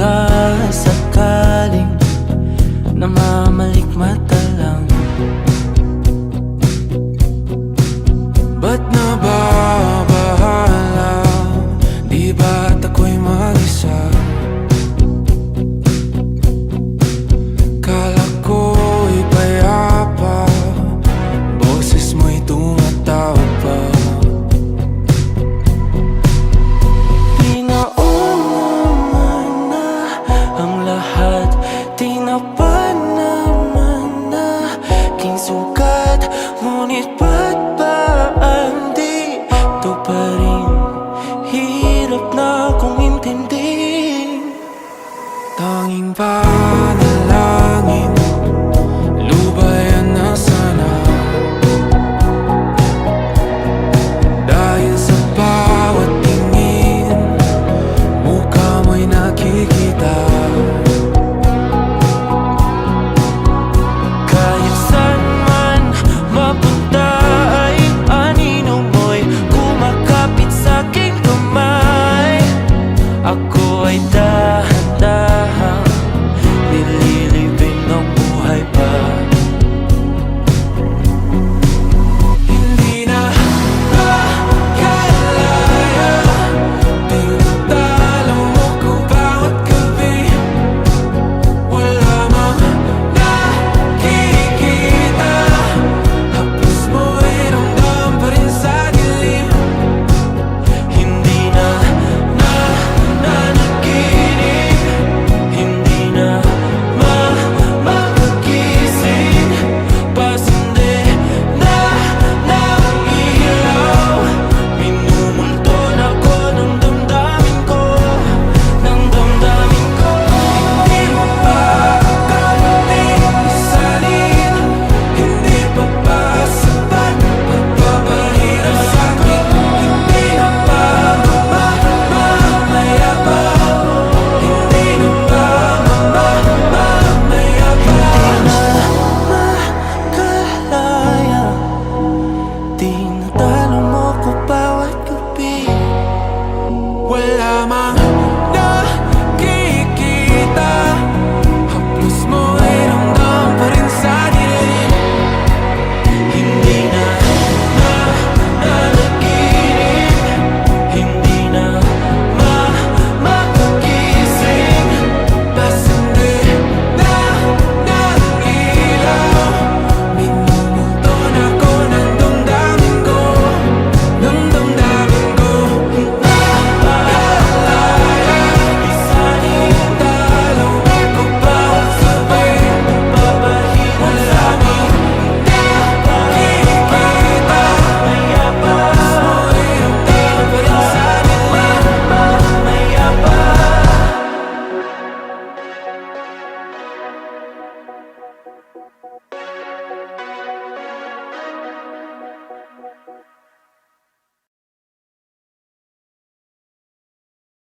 sakasakaling namamalikmata lang. Ba't nababahala? Di ba't ako'y mag-isa? Kala ko'y payapa, boses mo'y tumatawag pa. Di naman na ang lahat, di na pa naman na aking sukat. Ngunit ba't ba di ito pa rin? Hirap na akong intindihin. Tanging panalangin, lubayan na sana. Dahil sa bawat tingin, mukha mo'y nakikita. Kahit saan man mapunta ay anino mo'y kumakapit sa'king kamay. Ako ay dahan-dahan nililibing ng buhay pa. Hindi na makalaya, tinatalo mo ko bawat gabi. Wala mang nakikita, hapos mo'y ramdam pa rin sa dilim. Hindi na nanaginip, hindi na makagising. Pasindi na ng ilaw, minumulton ako ng damdamin ko, ng damdamin ko. Hindi mo pa karating isalin, hindi pa ba sapat pagpapahirap sa'kin? Hindi na ba mamayabang? Hindi na ba mamayabang? Makalaya, tinatalo mo ko bawat gabi. Wala mang